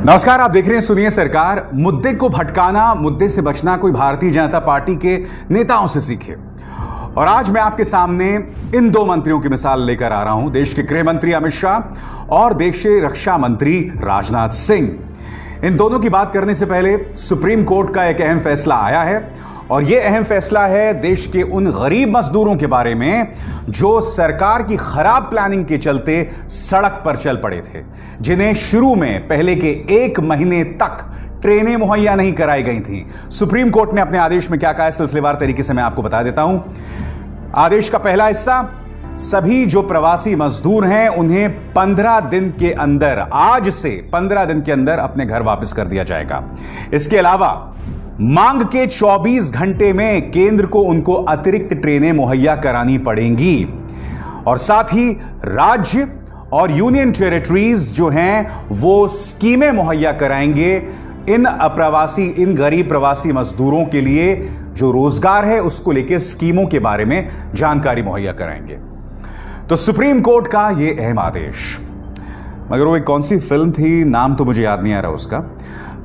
नमस्कार, आप देख रहे हैं सुनिए सरकार। मुद्दे को भटकाना, मुद्दे से बचना कोई भारतीय जनता पार्टी के नेताओं से सीखे। और आज मैं आपके सामने इन दो मंत्रियों की मिसाल लेकर आ रहा हूं, देश के गृह मंत्री अमित शाह और देश के रक्षा मंत्री राजनाथ सिंह। इन दोनों की बात करने से पहले सुप्रीम कोर्ट का एक अहम फैसला आया है और यह अहम फैसला है देश के उन गरीब मजदूरों के बारे में जो सरकार की खराब प्लानिंग के चलते सड़क पर चल पड़े थे, जिन्हें शुरू में पहले के 1 महीने तक ट्रेनें मुहैया नहीं कराई गई थी। सुप्रीम कोर्ट ने अपने आदेश में क्या कहा है, सिलसिलेवार तरीके से मैं आपको बता देता हूं। आदेश का पहला हिस्सा, सभी जो प्रवासी मजदूर हैं उन्हें 15 दिन के अंदर, आज से 15 दिन के अंदर अपने घर वापस कर दिया जाएगा। इसके अलावा मांग के 24 घंटे में केंद्र को उनको अतिरिक्त ट्रेनें मुहैया करानी पड़ेंगी और साथ ही राज्य और यूनियन टेरिटरीज जो हैं वो स्कीमें मुहैया कराएंगे इन गरीब प्रवासी मजदूरों के लिए। जो रोजगार है उसको लेकर स्कीमों के बारे में जानकारी मुहैया कराएंगे। तो सुप्रीम कोर्ट का यह अहम आदेश, मगर वो एक कौन सी फिल्म थी, नाम तो मुझे याद नहीं आ रहा उसका,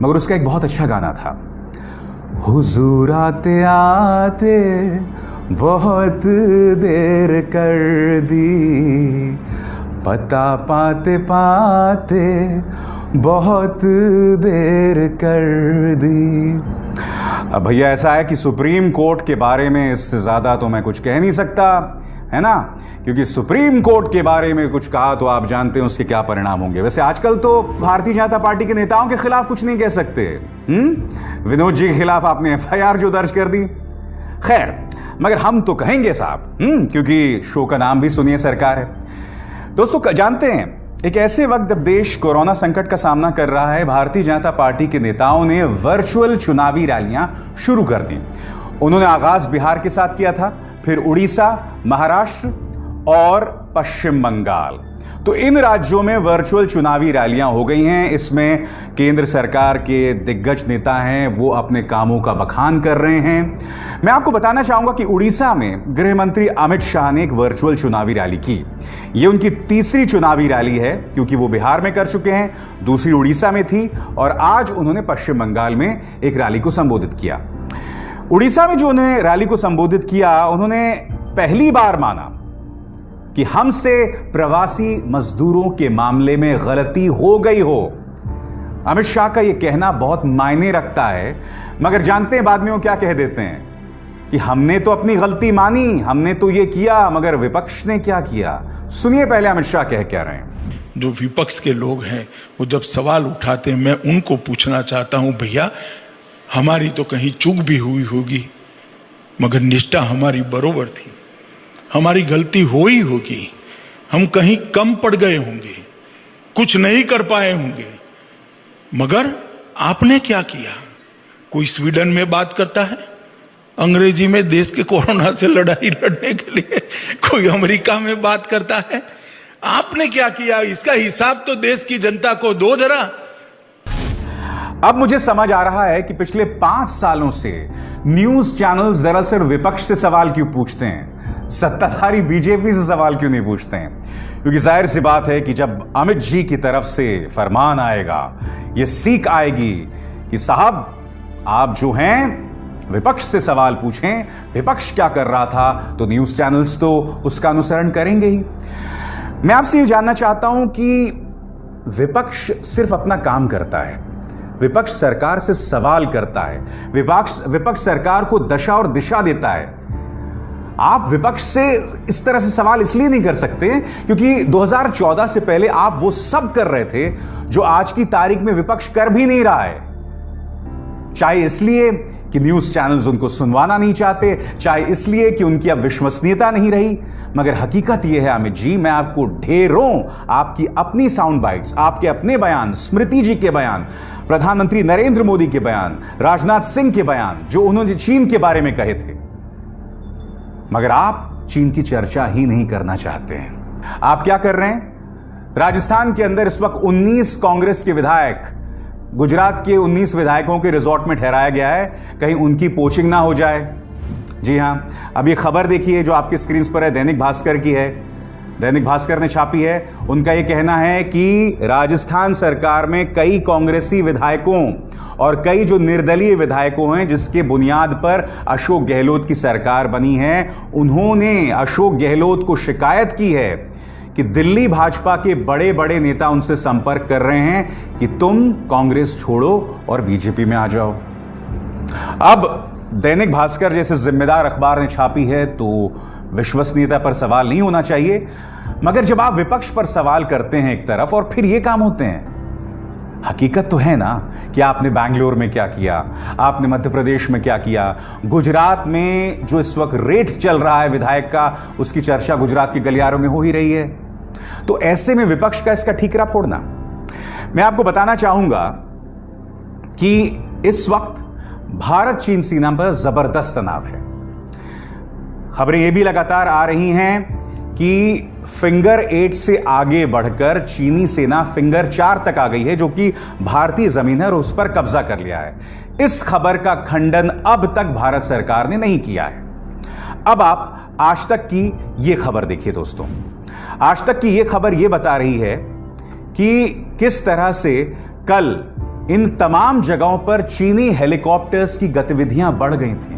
मगर उसका एक बहुत अच्छा गाना था। हुजूर आते आते बहुत देर कर दी, पता पाते पाते बहुत देर कर दी। अब भैया ऐसा है कि सुप्रीम कोर्ट के बारे में इससे ज्यादा तो मैं कुछ कह नहीं सकता, है ना, क्योंकि सुप्रीम कोर्ट के बारे में कुछ कहा तो आप जानते हैं उसके क्या परिणाम होंगे। वैसे आजकल तो भारतीय जनता पार्टी के नेताओं के खिलाफ कुछ नहीं कह सकते। विनोद जी के खिलाफ आपने FIR जो दर्ज कर दी, खैर, मगर हम तो कहेंगे साहब, क्योंकि शो का नाम भी सुनिए सरकार है। दोस्तों, जानते हैं एक ऐसे वक्त जब देश कोरोना संकट का सामना कर रहा है, भारतीय जनता पार्टी के नेताओं ने वर्चुअल चुनावी रैलियां शुरू कर दी। उन्होंने आगाज बिहार के साथ किया था, फिर उड़ीसा, महाराष्ट्र और पश्चिम बंगाल। तो इन राज्यों में वर्चुअल चुनावी रैलियां हो गई हैं। इसमें केंद्र सरकार के दिग्गज नेता हैं, वो अपने कामों का बखान कर रहे हैं। मैं आपको बताना चाहूंगा कि उड़ीसा में गृह मंत्री अमित शाह ने एक वर्चुअल चुनावी रैली की। ये उनकी तीसरी चुनावी रैली है, क्योंकि वो बिहार में कर चुके हैं, दूसरी उड़ीसा में थी और आज उन्होंने पश्चिम बंगाल में एक रैली को संबोधित किया। उड़ीसा में जो उन्होंने रैली को संबोधित किया, उन्होंने पहली बार माना कि हमसे प्रवासी मजदूरों के मामले में गलती हो गई हो। अमित शाह का यह कहना बहुत मायने रखता है, मगर जानते हैं बाद में वो क्या कह देते हैं कि हमने तो अपनी गलती मानी, हमने तो ये किया, मगर विपक्ष ने क्या किया। सुनिए पहले अमित शाह कह क्या रहे हैं। जो विपक्ष के लोग हैं वो जब सवाल उठाते हैं, मैं उनको पूछना चाहता हूं, भैया हमारी तो कहीं चूक भी हुई होगी, मगर निष्ठा हमारी बरोबर थी, हमारी गलती हो ही होगी, हम कहीं कम पड़ गए होंगे, कुछ नहीं कर पाए होंगे, मगर आपने क्या किया। कोई स्वीडन में बात करता है अंग्रेजी में देश के कोरोना से लड़ाई लड़ने के लिए, कोई अमेरिका में बात करता है, आपने क्या किया, इसका हिसाब तो देश की जनता को दो जरा। अब मुझे समझ आ रहा है कि पिछले 5 सालों से न्यूज चैनल्स दरअसल विपक्ष से सवाल क्यों पूछते हैं, सत्ताधारी बीजेपी से सवाल क्यों नहीं पूछते हैं। क्योंकि जाहिर सी बात है कि जब अमित जी की तरफ से फरमान आएगा, यह सीख आएगी कि साहब आप जो हैं विपक्ष से सवाल पूछें, विपक्ष क्या कर रहा था, तो न्यूज चैनल्स तो उसका अनुसरण करेंगे ही। मैं आपसे यह जानना चाहता हूं कि विपक्ष सिर्फ अपना काम करता है, विपक्ष सरकार से सवाल करता है, विपक्ष सरकार को दशा और दिशा देता है। आप विपक्ष से इस तरह से सवाल इसलिए नहीं कर सकते क्योंकि 2014 से पहले आप वो सब कर रहे थे जो आज की तारीख में विपक्ष कर भी नहीं रहा है। चाहे इसलिए कि न्यूज चैनल्स उनको सुनवाना नहीं चाहते, चाहे इसलिए कि उनकी अब विश्वसनीयता नहीं रही, मगर हकीकत यह है अमित जी, मैं आपको ढेरों आपकी अपनी साउंड बाइट्स, आपके अपने बयान, स्मृति जी के बयान, प्रधानमंत्री नरेंद्र मोदी के बयान, राजनाथ सिंह के बयान, जो उन्होंने चीन के बारे में कहे थे, मगर आप चीन की चर्चा ही नहीं करना चाहते हैं। आप क्या कर रहे हैं, राजस्थान के अंदर इस वक्त 19 कांग्रेस के विधायक, गुजरात के 19 विधायकों के रिजॉर्ट में ठहराया गया है, कहीं उनकी पोचिंग ना हो जाए। जी हां, अब ये खबर देखिए जो आपकी स्क्रीन पर है, दैनिक भास्कर की है। दैनिक भास्कर ने छापी है। उनका यह कहना है कि राजस्थान सरकार में कई कांग्रेसी विधायकों और कई जो निर्दलीय विधायकों हैं जिसके बुनियाद पर अशोक गहलोत की सरकार बनी है, उन्होंने अशोक गहलोत को शिकायत की है कि दिल्ली भाजपा के बड़े बड़े नेता उनसे संपर्क कर रहे हैं कि तुम कांग्रेस छोड़ो और बीजेपी में आ जाओ। अब दैनिक भास्कर जैसे जिम्मेदार अखबार ने छापी है तो विश्वसनीयता पर सवाल नहीं होना चाहिए, मगर जब आप विपक्ष पर सवाल करते हैं एक तरफ और फिर ये काम होते हैं, हकीकत तो है ना कि आपने बैंगलोर में क्या किया, आपने मध्य प्रदेश में क्या किया, गुजरात में जो इस वक्त रेट चल रहा है विधायक का, उसकी चर्चा गुजरात के गलियारों में हो ही रही है। तो ऐसे में विपक्ष का इसका ठीकरा फोड़ना, मैं आपको बताना चाहूंगा कि इस वक्त भारत चीन सीमा पर जबरदस्त तनाव है। खबरें यह भी लगातार आ रही हैं कि फिंगर 8 से आगे बढ़कर चीनी सेना फिंगर 4 तक आ गई है, जो कि भारतीय जमीन है और उस पर कब्जा कर लिया है। इस खबर का खंडन अब तक भारत सरकार ने नहीं किया है। अब आप आज तक की यह खबर देखिए दोस्तों। आज तक की यह खबर यह बता रही है कि किस तरह से कल इन तमाम जगहों पर चीनी हेलीकॉप्टर्स की गतिविधियां बढ़ गई थीं।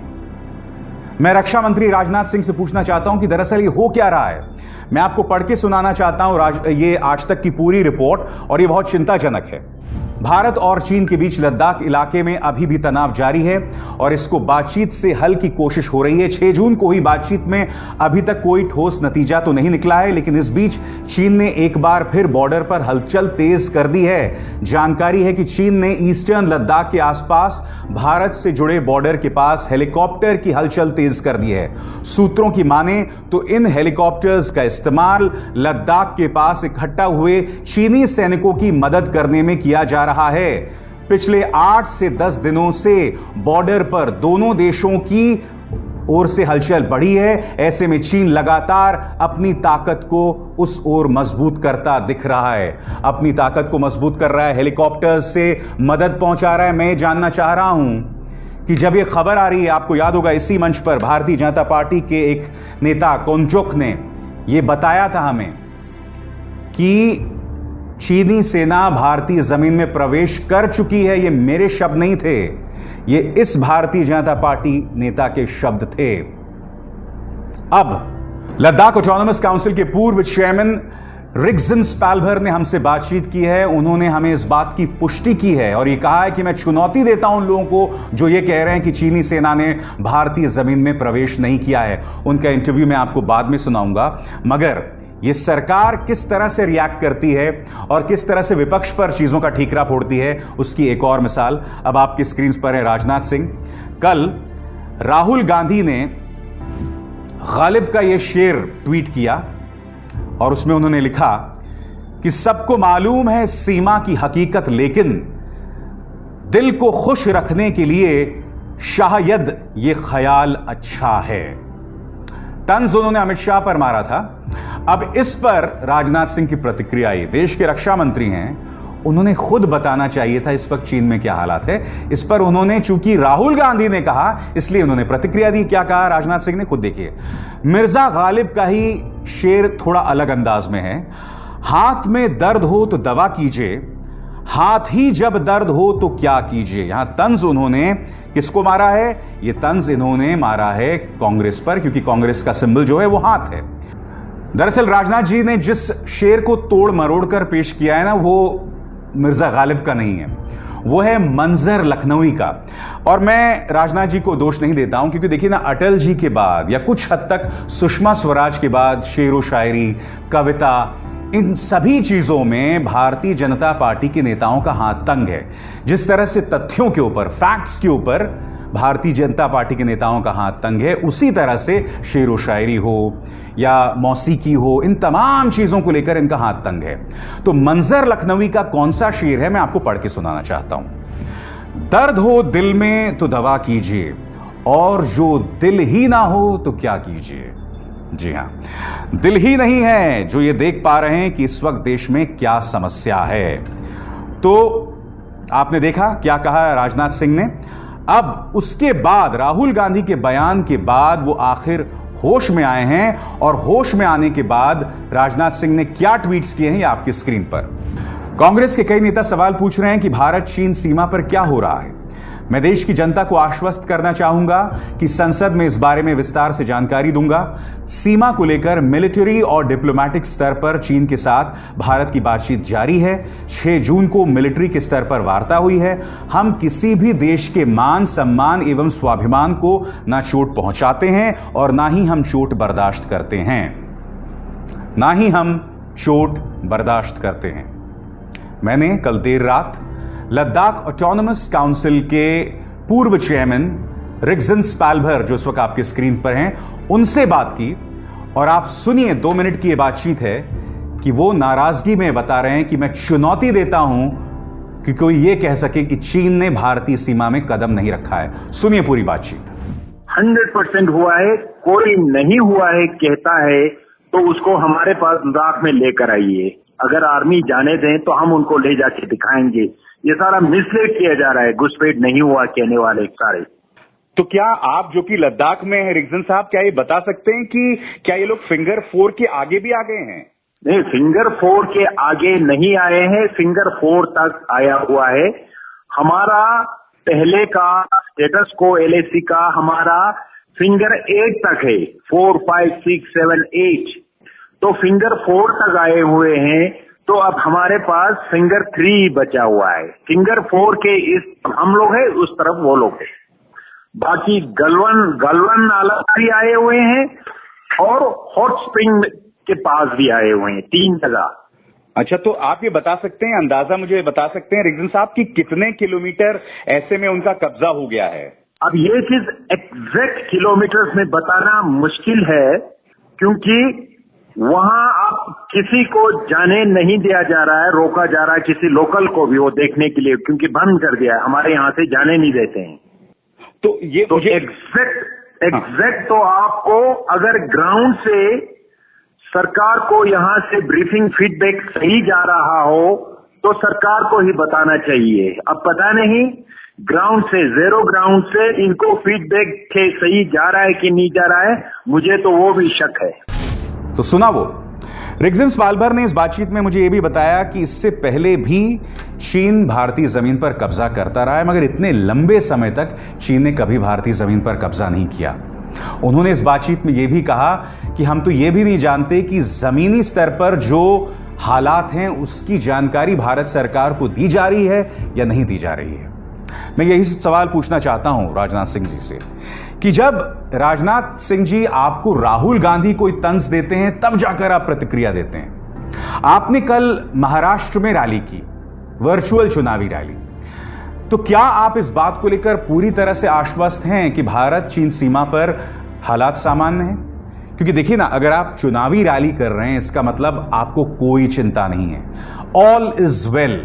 मैं रक्षा मंत्री राजनाथ सिंह से पूछना चाहता हूं कि दरअसल ये हो क्या रहा है। मैं आपको पढ़ के सुनाना चाहता हूं ये आज तक की पूरी रिपोर्ट, और ये बहुत चिंताजनक है। भारत और चीन के बीच लद्दाख इलाके में अभी भी तनाव जारी है और इसको बातचीत से हल की कोशिश हो रही है। 6 जून को हुई बातचीत में अभी तक कोई ठोस नतीजा तो नहीं निकला है, लेकिन इस बीच चीन ने एक बार फिर बॉर्डर पर हलचल तेज कर दी है। जानकारी है कि चीन ने ईस्टर्न लद्दाख के आसपास भारत से जुड़े बॉर्डर के पास हेलीकॉप्टर की हलचल तेज कर दी है। सूत्रों की माने तो इन हेलीकॉप्टर्स का इस्तेमाल लद्दाख के पास इकट्ठा हुए चीनी सैनिकों की मदद करने में किया जा रहा है। पिछले 8 से 10 दिनों से बॉर्डर पर दोनों देशों की ओर से हलचल बढ़ी है। ऐसे में चीन लगातार अपनी ताकत को उस ओर मजबूत करता दिख रहा है, अपनी ताकत को मजबूत कर रहा है, हेलीकॉप्टर्स से मदद पहुंचा रहा है। मैं जानना चाह रहा हूं कि जब यह खबर आ रही है, आपको याद होगा इसी मंच पर भारतीय जनता पार्टी के एक नेता कोंचुक ने यह बताया था हमें कि चीनी सेना भारतीय जमीन में प्रवेश कर चुकी है। ये मेरे शब्द नहीं थे, ये इस भारतीय जनता पार्टी नेता के शब्द थे। अब लद्दाख ऑटोनॉमस काउंसिल के पूर्व चेयरमैन रिग्जन स्पैलभर ने हमसे बातचीत की है। उन्होंने हमें इस बात की पुष्टि की है और ये कहा है कि मैं चुनौती देता हूं उन लोगों को जो ये कह रहे हैं कि चीनी सेना ने भारतीय जमीन में प्रवेश नहीं किया है। उनका इंटरव्यू मैं आपको बाद में सुनाऊंगा, मगर ये सरकार किस तरह से रिएक्ट करती है और किस तरह से विपक्ष पर चीजों का ठीकरा फोड़ती है, उसकी एक और मिसाल अब आपकी स्क्रीन पर है। राजनाथ सिंह, कल राहुल गांधी ने गालिब का यह शेर ट्वीट किया और उसमें उन्होंने लिखा कि सबको मालूम है सीमा की हकीकत, लेकिन दिल को खुश रखने के लिए शायद यह ख्याल अच्छा है। तंज उन्होंने अमित शाह पर मारा था। अब इस पर राजनाथ सिंह की प्रतिक्रिया आई। देश के रक्षा मंत्री हैं, उन्होंने खुद बताना चाहिए था इस वक्त चीन में क्या हालात है। इस पर उन्होंने, चूंकि राहुल गांधी ने कहा, इसलिए उन्होंने प्रतिक्रिया दी। क्या कहा राजनाथ सिंह ने, खुद देखिए। मिर्जा गालिब का ही शेर थोड़ा अलग अंदाज में है। हाथ में दर्द हो तो दवा कीजिए, हाथ ही जब दर्द हो तो क्या कीजिए। यहां तंज उन्होंने किसको मारा है? यह तंज इन्होंने मारा है कांग्रेस पर, क्योंकि कांग्रेस का सिंबल जो है वो हाथ है। दरअसल राजनाथ जी ने जिस शेर को तोड़ मरोड़ कर पेश किया है ना, वो मिर्जा गालिब का नहीं है, वो है मंजर लखनवी का। और मैं राजनाथ जी को दोष नहीं देता हूं, क्योंकि देखिए ना, अटल जी के बाद या कुछ हद तक सुषमा स्वराज के बाद शेरो शायरी, कविता, इन सभी चीजों में भारतीय जनता पार्टी के नेताओं का हाथ तंग है। जिस तरह से तथ्यों के ऊपर, फैक्ट्स के ऊपर भारतीय जनता पार्टी के नेताओं का हाथ तंग है, उसी तरह से शेरो शायरी हो या मौसीकी हो, इन तमाम चीजों को लेकर इनका हाथ तंग है। तो मंजर लखनवी का कौन सा शेर है, मैं आपको पढ़ के सुनाना चाहता हूं। दर्द हो दिल में तो दवा कीजिए, और जो दिल ही ना हो तो क्या कीजिए। जी हां, दिल ही नहीं है जो ये देख पा रहे हैं कि इस वक्त देश में क्या समस्या है। तो आपने देखा क्या कहा राजनाथ सिंह ने। अब उसके बाद, राहुल गांधी के बयान के बाद, वो आखिर होश में आए हैं और होश में आने के बाद राजनाथ सिंह ने क्या ट्वीट्स किए हैं ये आपकी स्क्रीन पर। कांग्रेस के कई नेता सवाल पूछ रहे हैं कि भारत चीन सीमा पर क्या हो रहा है। मैं देश की जनता को आश्वस्त करना चाहूंगा कि संसद में इस बारे में विस्तार से जानकारी दूंगा। सीमा को लेकर मिलिट्री और डिप्लोमेटिक स्तर पर चीन के साथ भारत की बातचीत जारी है। 6 जून को मिलिट्री के स्तर पर वार्ता हुई है। हम किसी भी देश के मान, सम्मान एवं स्वाभिमान को ना चोट पहुंचाते हैं और ना ही हम चोट बर्दाश्त करते हैं। ना ही हम चोट बर्दाश्त करते हैं। मैंने कल देर रात लद्दाख ऑटोनमस काउंसिल के पूर्व चेयरमैन रिग्जन स्पैल्भर, जो इस वक्त आपके स्क्रीन पर हैं, उनसे बात की और आप सुनिए 2 मिनट की यह बातचीत है कि वो नाराजगी में बता रहे हैं कि मैं चुनौती देता हूं कि कोई यह कह सके कि चीन ने भारतीय सीमा में कदम नहीं रखा है। सुनिए पूरी बातचीत। 100% हुआ है, कोई नहीं हुआ है कहता है तो उसको हमारे पास लद्दाख में लेकर आइए। अगर आर्मी जाने दें तो हम उनको ले जाके दिखाएंगे। ये सारा मिसलीड किया जा रहा है, घुसपैठ नहीं हुआ कहने वाले सारे। तो क्या आप जो कि लद्दाख में हैं रिग्जन साहब, क्या ये बता सकते हैं कि क्या ये लोग फिंगर 4 के आगे भी आ गए हैं? नहीं, फिंगर 4 के आगे नहीं आए हैं, फिंगर 4 तक आया हुआ है। हमारा पहले का स्टेटस को LAC का हमारा फिंगर 8 तक है, 4, 5, 6, 7, 8। तो फिंगर 4 तक आए हुए हैं। तो अब हमारे पास फिंगर 3 बचा हुआ है। फिंगर 4 के इस हम लोग हैं, उस तरफ वो लोग हैं। बाकी गलवन नाला भी आए हुए हैं और हॉट स्प्रिंग के पास भी आए हुए हैं, 3 जगह। अच्छा, तो आप ये बता सकते हैं, अंदाजा मुझे बता सकते हैं रिग्जन साहब कि कितने किलोमीटर ऐसे में उनका कब्जा हो गया है? अब ये चीज एग्जैक्ट किलोमीटर्स में बताना मुश्किल है, क्योंकि वहां आप किसी को जाने नहीं दिया जा रहा है, रोका जा रहा है किसी लोकल को भी वो देखने के लिए, क्योंकि बंद कर दिया है, हमारे यहाँ से जाने नहीं देते हैं। तो ये तो एग्जैक्ट तो आपको अगर ग्राउंड से सरकार को यहाँ से ब्रीफिंग फीडबैक सही जा रहा हो तो सरकार को ही बताना चाहिए। अब पता नहीं ग्राउंड से, ज़ेरो ग्राउंड से इनको फीडबैक के सही जा रहा है कि नहीं जा रहा है, मुझे तो वो भी शक है। तो सुना वो रिग्जन स्पैल्भर ने इस बातचीत में मुझे यह भी बताया कि इससे पहले भी चीन भारतीय जमीन पर कब्जा करता रहा है, मगर इतने लंबे समय तक चीन ने कभी भारतीय जमीन पर कब्जा नहीं किया। उन्होंने इस बातचीत में यह भी कहा कि हम तो यह भी नहीं जानते कि जमीनी स्तर पर जो हालात हैं उसकी जानकारी भारत सरकार को दी जा रही है या नहीं दी जा रही है। मैं यही सवाल पूछना चाहता हूं राजनाथ सिंह जी से कि जब राजनाथ सिंह जी आपको राहुल गांधी कोई तंज देते हैं तब जाकर आप प्रतिक्रिया देते हैं। आपने कल महाराष्ट्र में रैली की, वर्चुअल चुनावी रैली, तो क्या आप इस बात को लेकर पूरी तरह से आश्वस्त हैं कि भारत चीन सीमा पर हालात सामान्य हैं? क्योंकि देखिए ना, अगर आप चुनावी रैली कर रहे हैं इसका मतलब आपको कोई चिंता नहीं है, ऑल इज वेल।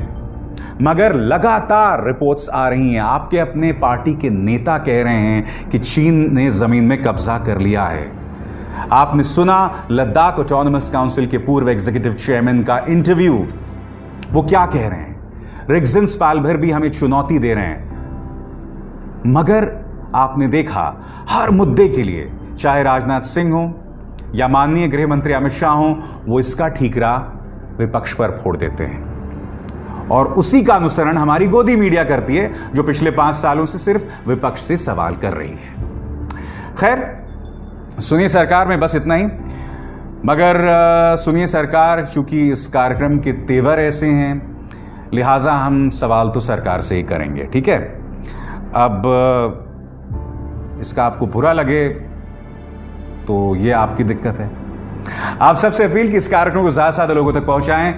मगर लगातार रिपोर्ट्स आ रही हैं, आपके अपने पार्टी के नेता कह रहे हैं कि चीन ने जमीन में कब्जा कर लिया है। आपने सुना लद्दाख ऑटोनमस काउंसिल के पूर्व एग्जीक्यूटिव चेयरमैन का इंटरव्यू, वो क्या कह रहे हैं? रिग्जन स्पैल्भर भी हमें चुनौती दे रहे हैं। मगर आपने देखा हर मुद्दे के लिए, चाहे राजनाथ सिंह हो या माननीय गृह मंत्री अमित शाह हो, वो इसका ठीकरा विपक्ष पर फोड़ देते हैं और उसी का अनुसरण हमारी गोदी मीडिया करती है, जो पिछले 5 सालों से सिर्फ विपक्ष से सवाल कर रही है। खैर, सुनिए सरकार में बस इतना ही। मगर सुनिए सरकार, चूंकि इस कार्यक्रम के तेवर ऐसे हैं, लिहाजा हम सवाल तो सरकार से ही करेंगे, ठीक है? अब इसका आपको बुरा लगे तो ये आपकी दिक्कत है। आप सबसे अपील कि इस कार्यक्रम को ज्यादा से ज्यादा लोगों तक पहुंचाएं।